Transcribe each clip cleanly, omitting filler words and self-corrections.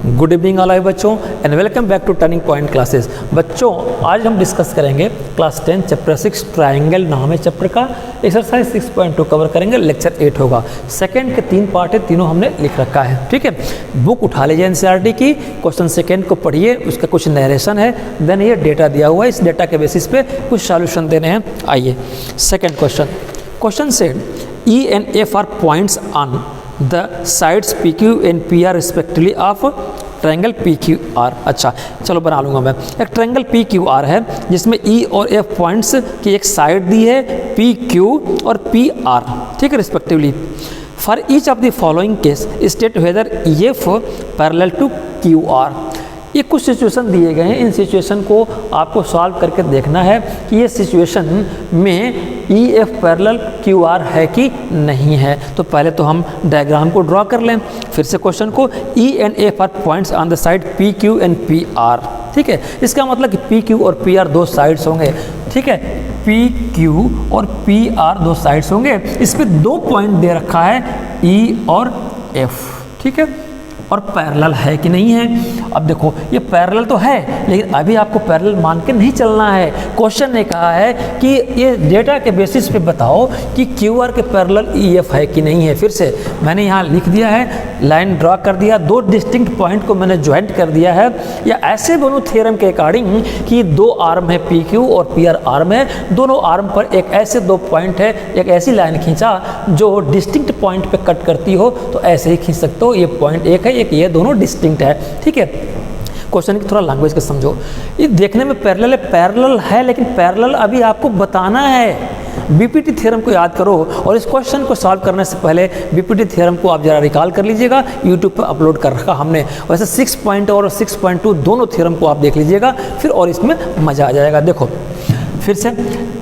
Good evening all बच्चों and welcome back to turning point classes. बच्चों आज हम डिस्कस करेंगे क्लास 10 चैप्टर 6 ट्रायंगल नाम है चैप्टर का। एक्सरसाइज 6.2 कवर करेंगे, लेक्चर 8 होगा। सेकंड के 3 पार्ट है, तीनों हमने लिख रखा है, ठीक है। बुक उठा लीजिए एनसीईआरटी की, क्वेश्चन सेकंड को पढ़िए, उसका कुछ नरेशन है, देन ये डेटा दिया हुआ है, इस डेटा के बेसिस पे कुछ सॉल्यूशन देने हैं। आइए second question said E and F R points on the sides P Q and P R respectively of triangle P Q R. अच्छा चलो बना लूँगा मैं। एक ट्रायंगल पी क्यू आर है जिसमें ई और एफ पॉइंट्स की एक साइड दी है पी क्यू और पी आर, ठीक है, respectively. For each of the following case state whether F parallel to Q R. ये कुछ सिचुएशन दिए गए हैं, इन सिचुएशन को आपको सॉल्व करके देखना है कि ये सिचुएशन में ई एफ पैरेलल क्यू आर है कि नहीं है। तो पहले तो हम डायग्राम को ड्रॉ कर लें, फिर से क्वेश्चन को। E and F R points on the side P Q and P R, ठीक है। इसका मतलब कि पी क्यू और पी आर दो साइड्स होंगे, ठीक है। पी क्यू और पी आर दो साइड्स होंगे। इस पर दो पॉइंट दे रखा है ई और एफ, ठीक है। और पैरेलल है कि नहीं है। अब देखो ये पैरेलल तो है, लेकिन अभी आपको पैरेलल मान के नहीं चलना है। क्वेश्चन ने कहा है कि ये डेटा के बेसिस पे बताओ कि क्यू आर के पैरेलल ई एफ है कि नहीं है। फिर से मैंने यहाँ लिख दिया है, लाइन ड्रॉ कर दिया, दो डिस्टिंक्ट पॉइंट को मैंने ज्वाइंट कर दिया है। या ऐसे बनूँ थ्योरम के अकॉर्डिंग कि दो आर्म है पी क्यू और पी आर आर्म है, दोनों आर्म पर एक ऐसे दो पॉइंट है, एक ऐसी लाइन खींचा जो डिस्टिंक्ट पॉइंट पे कट करती हो, तो ऐसे ही खींच सकते हो। ये पॉइंट एक है, एक ये, दोनों डिस्टिंक्ट है, ठीक है। क्वेश्चन की थोड़ा लैंग्वेज को समझो। ये देखने में पैरेलल है, लेकिन पैरेलल अभी आपको बताना है। बीपीटी थ्योरम को याद करो, और इस क्वेश्चन को सॉल्व करने से पहले बीपीटी थ्योरम को आप जरा रिकॉल कर लीजिएगा, यूट्यूब पर अपलोड कर रखा हमने। वैसे 6 और 6.2 दोनों थ्योरम को आप देख लीजिएगा, फिर और इसमें मज़ा आ जाएगा। देखो फिर से,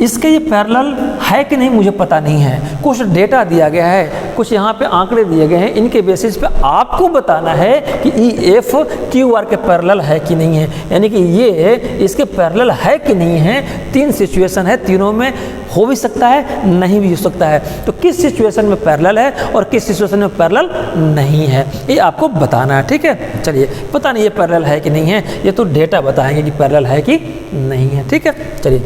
इसके ये पैरेलल है कि नहीं मुझे पता नहीं है। कुछ डेटा दिया गया है, कुछ यहाँ पे आंकड़े दिए गए हैं, इनके बेसिस पे आपको बताना है कि ई एफ क्यू आर के पैरेलल है कि नहीं है, यानी कि ये इसके पैरेलल है कि नहीं है। 3 सिचुएशन है, तीनों में हो भी सकता है, नहीं भी हो सकता है। तो किस सिचुएशन में पैरेलल है और किस सिचुएशन में पैरेलल नहीं है, ये आपको बताना है, ठीक है। चलिए, पता नहीं ये पैरेलल है कि नहीं है, ये तो डेटा बताएंगे कि पैरेलल है कि नहीं है, ठीक है। चलिए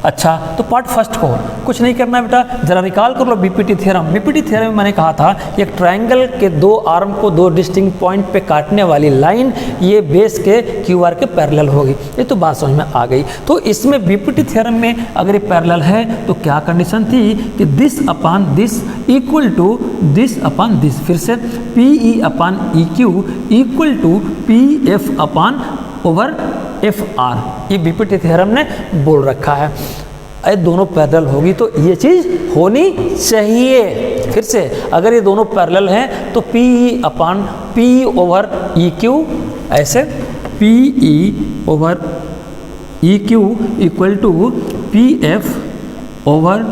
अच्छा, तो पार्ट फर्स्ट को कुछ नहीं करना बेटा, जरा रिकॉल कर लो बीपीटी थ्योरम। बीपीटी थ्योरम में मैंने कहा था कि एक ट्रायंगल के दो आर्म को दो डिस्टिंक्ट पॉइंट पे काटने वाली लाइन ये बेस के क्यू आर के पैरेलल होगी। ये तो बात समझ में आ गई। तो इसमें बीपीटी थ्योरम में अगर ये पैरेलल है तो क्या कंडीशन थी कि this upon this equal to this upon this. फिर से P E upon E Q equal to P F upon over F R, ये बीपीटी थ्योरम ने बोल रखा है। ये दोनों पैरेलल होगी तो ये चीज़ होनी चाहिए। फिर से अगर ये दोनों पैरेलल हैं तो P E upon P over E Q, ऐसे P E over E Q equal to P F over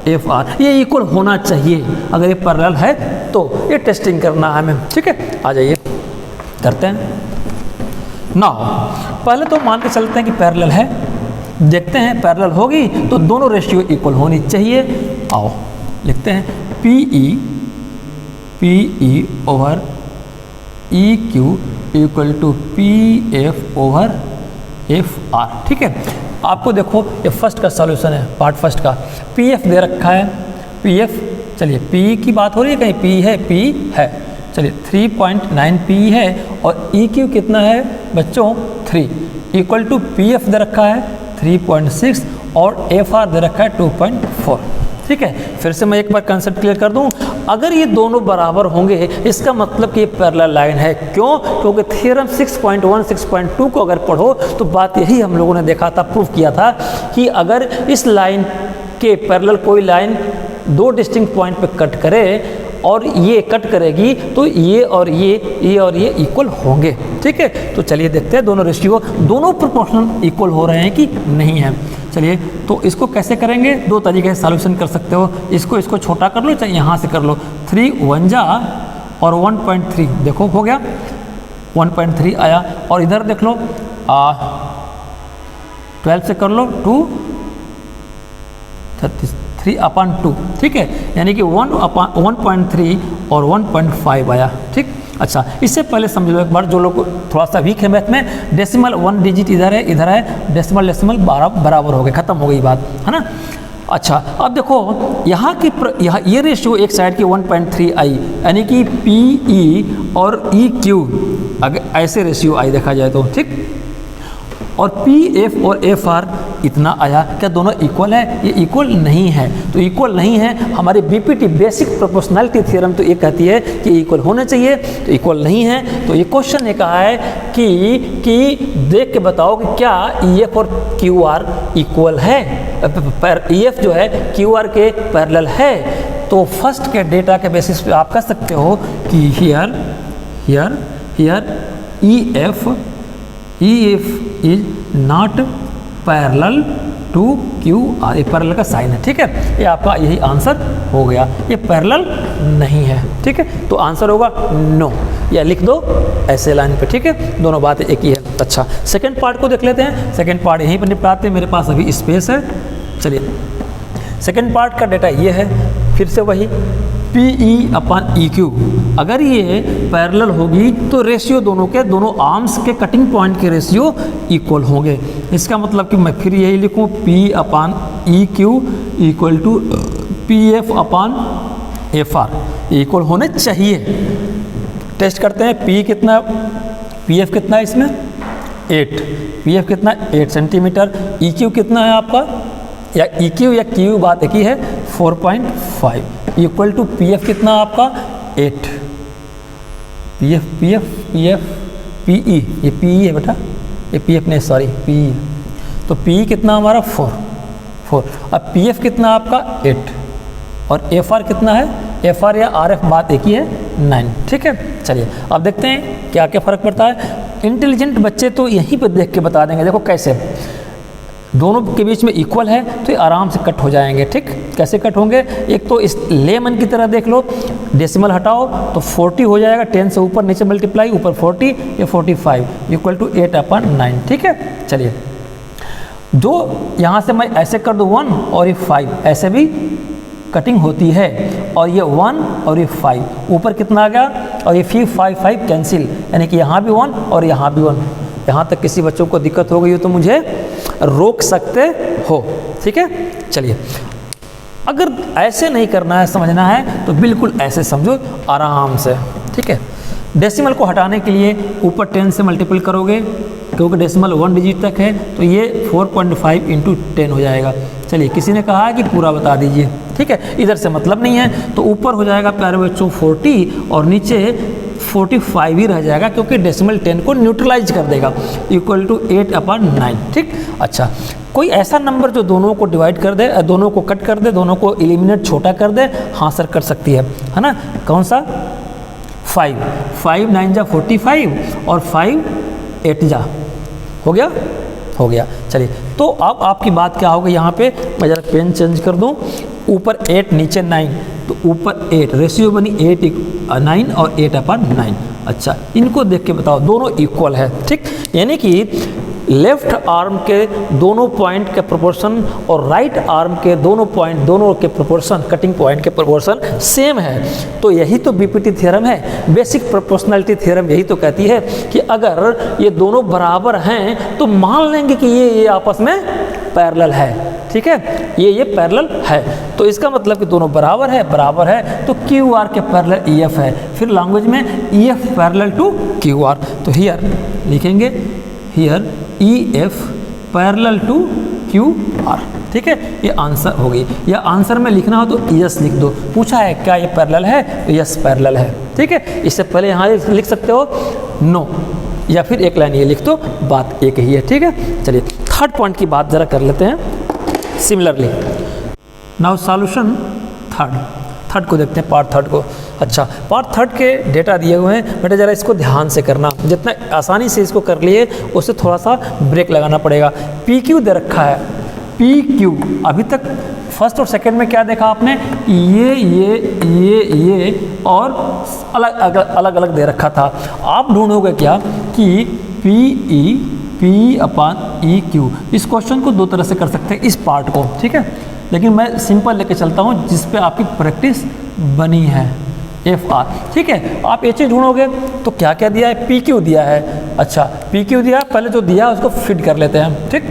F R, ये इक्वल होना चाहिए अगर ये पैरेलल है तो। ये टेस्टिंग करना है हमें, ठीक है। आ जाइए करते हैं ना। पहले तो मान के चलते हैं कि पैरेलल है, देखते हैं पैरेलल होगी तो दोनों रेशियो इक्वल होनी चाहिए। आओ लिखते हैं P E over E Q equal to P F over F R, ठीक है। आपको देखो ये फर्स्ट का सॉल्यूशन है, पार्ट फर्स्ट का। पी एफ दे रखा है, पी एफ, चलिए पी की बात हो रही है, कहीं पी है, पी है, चलिए 3.9 पी है, और ई क्यू कितना है बच्चों 3, इक्वल टू पी एफ दे रखा है 3.6 और एफ आर दे रखा है 2.4, ठीक है। फिर से मैं एक बार कंसेप्ट क्लियर कर दूं, अगर ये दोनों बराबर होंगे इसका मतलब कि ये पैरेलल लाइन है। क्यों? क्योंकि थ्योरम 6.1 6.2 को अगर पढ़ो तो बात यही हम लोगों ने देखा था, प्रूफ किया था कि अगर इस लाइन के पैरेलल कोई लाइन दो डिस्टिंक्ट पॉइंट पे कट करे और ये कट करेगी तो ये और ये इक्वल होंगे, ठीक है। तो चलिए देखते हैं दोनों रेशियो, दोनों प्रोपोर्शनल इक्वल हो रहे हैं कि नहीं है। चलिए तो इसको कैसे करेंगे, दो तरीके से सॉल्यूशन कर सकते हो। इसको छोटा कर लो, चाहे यहाँ से कर लो। 3 1 जा और 1.3, देखो हो गया 1.3 आया। और इधर देख लो 12 से कर लो 2 36 3/2, ठीक है। यानी कि 1/3 और 1.5 आया, ठीक। अच्छा, इससे पहले समझ लो एक बार, जो लोग थोड़ा सा वीक है मैथ में, डेसिमल 1 डिजिट इधर है, डेसिमल 12 बराबर हो गए, खत्म हो गई बात, है ना। अच्छा, अब देखो यहाँ की यहाँ ये रेशियो एक साइड की 1.3 आई, यानी कि PE और EQ अगर ऐसे रेशियो आई देखा जाए तो, ठीक। और PF और FR इतना आया, क्या दोनों इक्वल है? ये इक्वल नहीं है। तो इक्वल नहीं है, हमारी BPT बेसिक प्रोपोर्शनैलिटी थ्योरम तो ये कहती है कि इक्वल होने चाहिए, तो इक्वल नहीं है। तो ये क्वेश्चन ये कहा है कि देख के बताओ कि क्या EF और QR इक्वल है, EF जो है QR के पैरेलल है। तो फर्स्ट के डेटा के बेसिस पे आप कह सकते हो कि here EF is not parallel to QR, ये पैरेलल का साइन है, ठीक है। ये आपका यही आंसर हो गया, ये पैरेलल नहीं है, ठीक है। तो आंसर होगा नो, या लिख दो ऐसे लाइन पे, ठीक है। दोनों बातें एक ही है। अच्छा, सेकंड पार्ट को देख लेते हैं। सेकंड पार्ट यहीं पर निपटाते हैं, मेरे पास अभी स्पेस है। चलिए, सेकंड पार्ट का डेटा ये है, फिर से वही PE/EQ। अगर ये पैरेलल होगी तो रेशियो दोनों आर्म्स के कटिंग पॉइंट के रेशियो इक्वल होंगे। इसका मतलब कि मैं फिर यही लिखूँ P/EQ equal to PF/FR, equal होने चाहिए। टेस्ट करते हैं, PF कितना है इसमें 8, PF कितना 8 सेंटीमीटर, EQ कितना है आपका, या EQ या Q बात एक ही है 4.5 इक्वल टू PF कितना आपका 8, PE, ये PE है बेटा, ये PF नहीं सॉरी PE, तो PE कितना हमारा 4। अब PF कितना आपका 8 और FR कितना है, FR या RF बात एक ही है 9, ठीक है। चलिए अब देखते हैं क्या क्या फ़र्क पड़ता है। इंटेलिजेंट बच्चे तो यहीं पर देख के बता देंगे। देखो कैसे, दोनों के बीच में इक्वल है तो ये आराम से कट हो जाएंगे, ठीक। कैसे कट होंगे, एक तो इस लेमन की तरह देख लो, डेसिमल हटाओ तो 40 हो जाएगा, 10 से ऊपर नीचे मल्टीप्लाई, ऊपर 40 या 45 इक्वल टू 8/9, ठीक है। चलिए, जो यहाँ से मैं ऐसे कर दूँ 1 और ये 5, ऐसे भी कटिंग होती है, और ये 1 और ये 5, ऊपर कितना आ गया, और ये 5 कैंसिल, यानी कि यहाँ भी 1 और यहाँ भी 1। यहाँ तक किसी बच्चों को दिक्कत हो गई हो तो मुझे रोक सकते हो, ठीक है। चलिए, अगर ऐसे नहीं करना है, समझना है, तो बिल्कुल ऐसे समझो आराम से, ठीक है। डेसिमल को हटाने के लिए ऊपर 10 से मल्टीपल करोगे, क्योंकि डेसिमल 1 डिजिट तक है, तो ये 4.5 × 10 हो जाएगा। चलिए, किसी ने कहा है कि पूरा बता दीजिए, ठीक है, इधर से मतलब नहीं है, तो ऊपर हो जाएगा प्यारे बच्चों 40 और नीचे 45 ही रह जाएगा, क्योंकि डेसिमल 10 को न्यूट्रलाइज कर देगा, इक्वल टू 8/9, ठीक। अच्छा, कोई ऐसा नंबर जो दोनों को डिवाइड कर दे, दोनों को कट कर दे, दोनों को एलिमिनेट छोटा कर दे, हाँ सर कर सकती है ना। कौन सा 5 9 जा 45 और 5 8 जा हो गया। चलिए, तो अब आपकी बात क्या होगी, यहाँ पे मैं जरा पेन चेंज कर दूँ, ऊपर 8 नीचे 9, तो ऊपर 8 रेशियो बनी 8/9 और 8/9। अच्छा, इनको देख के बताओ दोनों इक्वल है, ठीक। यानी कि लेफ्ट आर्म के दोनों पॉइंट के प्रोपोर्शन और राइट आर्म के दोनों के प्रोपोर्शन, कटिंग पॉइंट के प्रोपोर्शन सेम है। तो यही तो BPT थ्योरम है, बेसिक प्रोपोर्शनैलिटी थ्योरम यही तो कहती है कि अगर ये दोनों बराबर हैं तो मान लेंगे कि ये आपस में पैरेलल है, ठीक है, ये पैरेलल है। तो इसका मतलब कि दोनों बराबर है, तो QR के पैरेलल EF है। फिर लैंग्वेज में EF पैरेलल टू QR, तो हियर लिखेंगे, here EF parallel to QR, ठीक है। ये आंसर हो गई, या आंसर में लिखना हो तो यस लिख दो। पूछा है क्या ये पैरेलल है, तो यस पैरेलल है, ठीक है। इससे पहले यहाँ लिख सकते हो नो, या फिर एक लाइन ये लिख दो, बात एक ही है, ठीक है। चलिए, थर्ड पॉइंट की बात जरा कर लेते हैं सिमिलरली। नाउ सॉल्यूशन थर्ड को देखते हैं, पार्ट थर्ड को। अच्छा, पार्ट थर्ड के डेटा दिए हुए हैं बेटा, ज़रा इसको ध्यान से करना, जितना आसानी से इसको कर लिए उससे थोड़ा सा ब्रेक लगाना पड़ेगा। PQ दे रखा है, PQ अभी तक फर्स्ट और सेकंड में क्या देखा आपने, ये और अलग अलग दे रखा था। आप ढूंढोगे क्या कि P/EQ। इस क्वेश्चन को दो तरह से कर सकते हैं, इस पार्ट को, ठीक है, लेकिन मैं सिंपल लेके चलता हूँ जिस पे आपकी प्रैक्टिस बनी है, एफ आर। ठीक है, आप ये चीज़ ढूंढोगे तो क्या क्या दिया है, पी क्यू दिया है। अच्छा, पी क्यू दिया, पहले जो दिया उसको फिट कर लेते हैं। ठीक,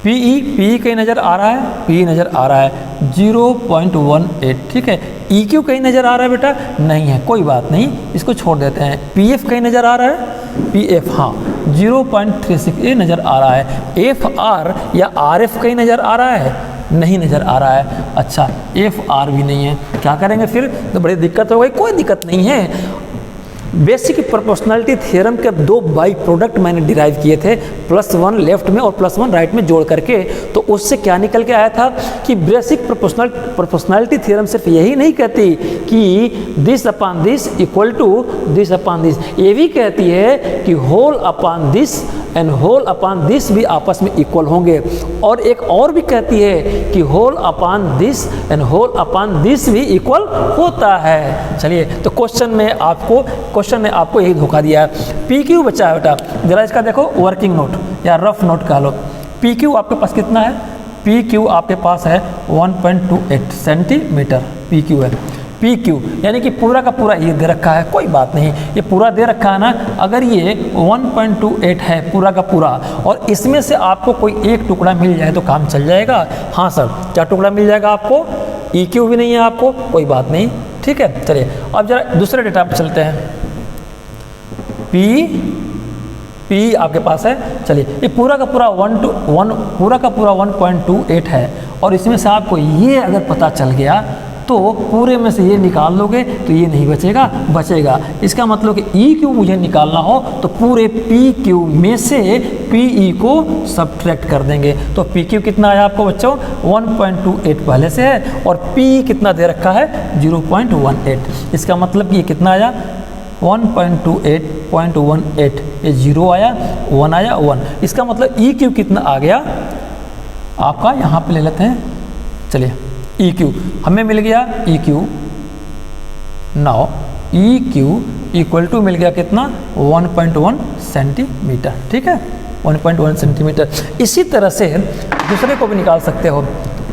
पी कहीं नज़र आ रहा है, पी नज़र आ रहा है 0.18। ठीक है, ई क्यू कहीं नज़र आ रहा है बेटा, नहीं है, कोई बात नहीं, इसको छोड़ देते हैं। पी एफ कहीं नज़र आ रहा है, पी एफ हाँ 0.36 ये नज़र आ रहा है। एफ आर या आर एफ कहीं नज़र आ रहा है, नहीं नज़र आ रहा है। अच्छा, एफ आर भी नहीं है, क्या करेंगे फिर, तो बड़ी दिक्कत हो गई। कोई दिक्कत नहीं है, बेसिक प्रोपोर्शनलिटी थ्योरम के दो बाई प्रोडक्ट मैंने डिराइव किए थे, +1 लेफ्ट में और +1 राइट में जोड़ करके। तो उससे क्या निकल के आया था कि बेसिक प्रोपोर्शनलिटी थ्योरम सिर्फ यही नहीं कहती कि this upon this equal to this upon this, ये भी कहती है कि whole upon this and whole upon this भी आपस में इक्वल होंगे। और एक और भी कहती है कि whole upon this and whole upon this भी इक्वल होता है। चलिए, तो क्वेश्चन ने आपको यही धोखा दिया है। पी क्यू बचा है बेटा, जरा इसका देखो वर्किंग नोट या रफ नोट कह लो। पी क्यू आपके पास कितना है, पी क्यू आपके पास है 1.28 सेंटीमीटर पी क्यू है। पी क्यू यानी कि पूरा का पूरा ये दे रखा है, कोई बात नहीं, ये पूरा दे रखा है ना। अगर ये 1.28 है पूरा का पूरा और इसमें से आपको कोई एक टुकड़ा मिल जाए तो काम चल जाएगा। हाँ सर, क्या टुकड़ा मिल जाएगा आपको, ई क्यू भी नहीं है आपको, कोई बात नहीं। ठीक है, चलिए अब जरा दूसरे डेटा पर चलते हैं। पी आपके पास है, चलिए ये पूरा का पूरा 1.28 है और इसमें से आपको ये अगर पता चल गया तो पूरे में से ये निकाल लोगे तो ये नहीं बचेगा। इसका मतलब कि ई क्यू मुझे निकालना हो तो पूरे पी क्यू में से पी ई को सब्ट्रैक्ट कर देंगे। तो पी क्यू कितना आया आपको बच्चों, 1.28 पहले से है और पी कितना दे रखा है 0.18। इसका मतलब कि ये कितना आया 1.28.18, ये 0 आया, 1 आया, 1। इसका मतलब ई क्यू कितना आ गया आपका, यहाँ पे ले लेते हैं। चलिए ई क्यू हमें मिल गया, E Q now E Q equal to मिल गया कितना 1.1 सेंटीमीटर। ठीक है, 1.1 सेंटीमीटर। इसी तरह से दूसरे को भी निकाल सकते हो।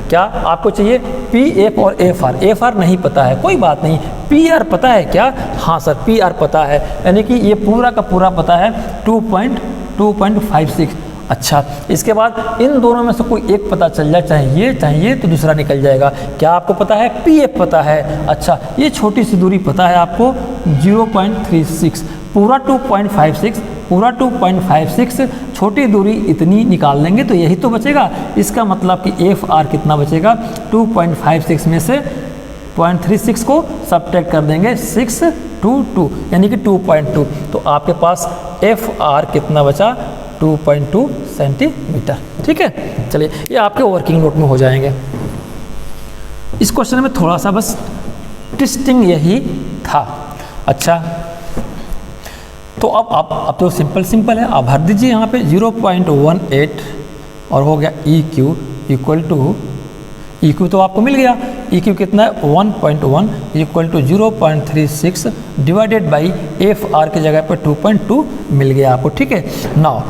क्या आपको चाहिए पी एफ और एफ आर। एफ आर नहीं पता है, कोई बात नहीं। पी आर पता है क्या, हाँ सर पी आर पता है, यानी कि ये पूरा का पूरा पता है 2.56। अच्छा, इसके बाद इन दोनों में से कोई एक पता चल जाए, चाहे ये तो दूसरा निकल जाएगा। क्या आपको पता है, पी एफ पता है। अच्छा, ये छोटी सी दूरी पता है आपको 0.36, पूरा 2.56 छोटी दूरी इतनी निकाल लेंगे तो यही तो बचेगा। इसका मतलब कि एफ आर कितना बचेगा, 2.56 में से 0.36 को सब्ट्रैक्ट कर देंगे 622 यानी कि 2.2। तो आपके पास एफ आर कितना बचा 2.2 सेंटीमीटर। ठीक है, चलिए ये आपके वर्किंग नोट में हो जाएंगे। इस क्वेश्चन में थोड़ा सा बस ट्विस्टिंग यही था। अच्छा, तो अब तो सिंपल है, आप भर दीजिए यहाँ पे 0.18 और हो गया E Q equal to, E Q तो आपको मिल गया, ई क्यू कितना है 1.1 equal to 0.36 divided by F R की जगह पर 2.2 मिल गया आपको। ठीक है, नाउ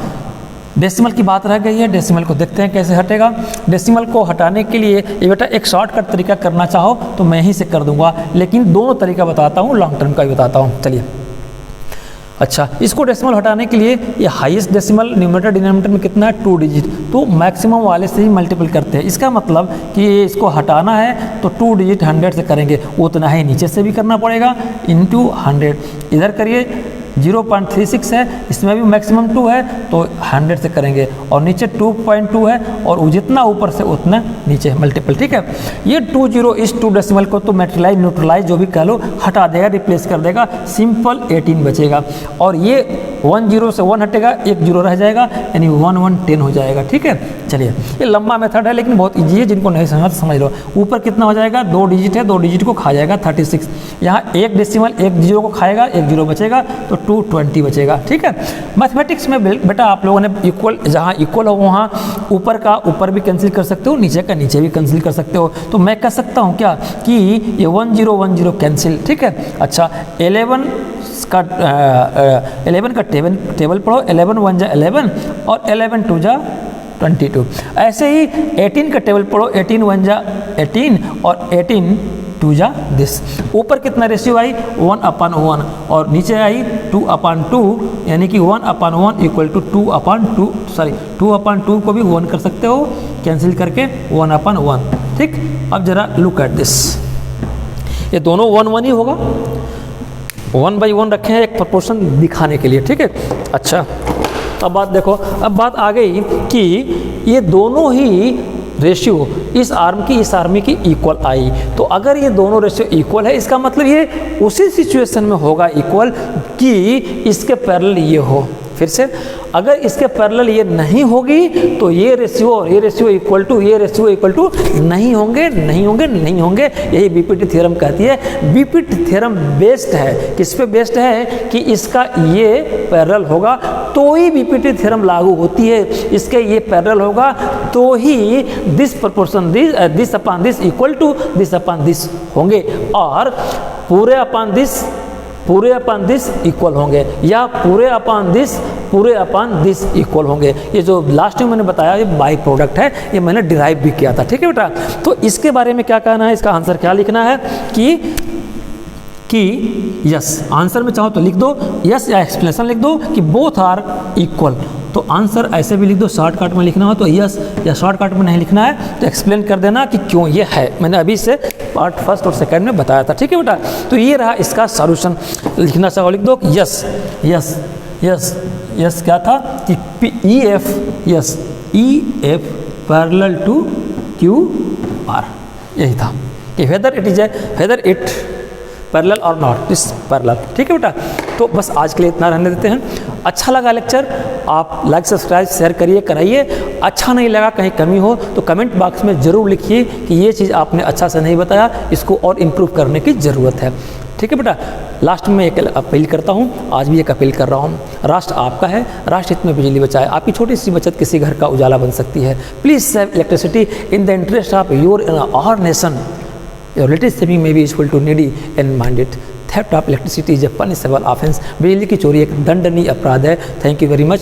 डेसिमल की बात रह गई है, डेसिमल को देखते हैं कैसे हटेगा। डेसिमल को हटाने के लिए ये बेटा एक शॉर्टकट तरीका करना चाहो तो मैं ही से कर दूंगा, लेकिन दोनों तरीका बताता हूँ, लॉन्ग टर्म का भी बताता हूँ। चलिए, अच्छा, इसको डेसिमल हटाने के लिए ये हाईएस्ट डेसिमल न्यूमरेटर डिनोमिनेटर में कितना है 2 डिजिट, तो मैक्सिमम वाले से ही मल्टीपल करते हैं। इसका मतलब कि इसको हटाना है तो 2 डिजिट 100 से करेंगे, उतना ही नीचे से भी करना पड़ेगा इंटू 100। इधर करिए 0.36 है, इसमें भी मैक्सिमम 2 है तो 100 से करेंगे और नीचे 2.2 है और जितना ऊपर से उतना नीचे मल्टीपल। ठीक है, ये 20 इस 2 डेसिमल को तो मेट्रिलाइज न्यूट्रलाइज जो भी कह लो हटा देगा, रिप्लेस कर देगा, सिंपल 18 बचेगा। और ये 10 से 1 हटेगा, 1 0 रह जाएगा, यानी 1 1 10 हो जाएगा। ठीक है, चलिए ये लंबा मेथड है लेकिन बहुत ईजी है, जिनको नहीं समझ समझ लो। ऊपर कितना हो जाएगा, 2 डिजिट है, 2 डिजिट को खा जाएगा 36। यहाँ एक डेसिमल 1 0 को खाएगा, 1 0 बचेगा तो 220 बचेगा। ठीक है, मैथमेटिक्स में बेटा आप लोगों ने इक्वल, जहाँ इक्वल हो वहाँ ऊपर का ऊपर भी कैंसिल कर सकते हो, नीचे का नीचे भी कैंसिल कर सकते हो। तो मैं कह सकता हूँ क्या कि ये 1 0 1 0 कैंसिल। ठीक है, अच्छा 11 का टेबल पढ़ो, 11 1 जा 11 और 11 2 जा 22। ऐसे ही 18 का टेबल पढ़ो, 18 1 जा 18 और 18 टू जा दिस। ऊपर कितना रेशियो आई 1/1 और नीचे आई 2/2, यानी कि 1/1 इक्वल टू 2/2, सॉरी 2/2 को भी 1 कर सकते हो कैंसिल करके 1/1। ठीक, अब जरा लुक एट दिस, ये दोनों 1/1 ही होगा, 1/1 रखे हैं एक प्रोपोर्शन दिखाने के लिए। ठीक है, अच्छा अब बात देखो, अब बात आ गई कि ये दोनों ही रेशियो इस आर्म की इस आर्मी की इक्वल आई, तो अगर ये दोनों रेशियो इक्वल है इसका मतलब ये उसी सिचुएशन में होगा इक्वल कि इसके पैरेलल ये हो। फिर से, अगर इसके पैरेलल ये नहीं होगी तो ये रेशियो और ये रेशियो इक्वल टू ये रेशियो इक्वल टू नहीं होंगे, नहीं होंगे, नहीं होंगे। यही बीपीटी थ्योरम कहती है। बीपीटी थ्योरम बेस्ड है, किस पे बेस्ड है कि इसका ये पैरेलल होगा तो ही बीपीटी थ्योरम लागू होती है, इसके ये पैरेलल होगा तो ही this proportion this upon this equal to this upon this होंगे, और पूरे अपॉन दिस इक्वल होंगे, या पूरे अपॉन दिस इक्वल होंगे। ये जो लास्ट में मैंने बताया ये बाई प्रोडक्ट है, ये मैंने डिराइव भी किया था। ठीक है बेटा, तो इसके बारे में क्या कहना है, इसका आंसर क्या लिखना है कि यस, आंसर में चाहो तो लिख दो यस, या एक्सप्लेनेशन लिख दो कि बोथ आर इक्वल। तो आंसर ऐसे भी लिख दो, शॉर्टकट में लिखना हो तो यस, या शॉर्टकट में नहीं लिखना है तो एक्सप्लेन कर देना कि क्यों ये है। मैंने अभी से पार्ट फर्स्ट और सेकंड में बताया था। ठीक है बेटा, तो ये रहा इसका सॉल्यूशन। लिखना चाहो लिख दो यस यस यस यस, क्या था कि E F parallel to Q R, यही था कि वेदर इट पैरेलल और नॉट दिस पैरेलल। ठीक है बेटा, तो बस आज के लिए इतना रहने देते हैं। अच्छा लगा लेक्चर, आप लाइक सब्सक्राइब शेयर करिए, कराइए। अच्छा नहीं लगा, कहीं कमी हो तो कमेंट बॉक्स में ज़रूर लिखिए कि ये चीज़ आपने अच्छा से नहीं बताया, इसको और इम्प्रूव करने की ज़रूरत है। ठीक है बेटा, लास्ट में एक अपील करता हूँ, आज भी एक अपील कर रहा हूँ। राष्ट्र आपका है, राष्ट्र हित में बिजली बचाए। आपकी छोटी सी बचत किसी घर का उजाला बन सकती है। Please save electricity in the interest of our nation. Your latest saving may be useful to needy and minded. Theft of electricity is a punishable offense. बिजली की चोरी एक दंडनीय अपराध है। Thank you very much.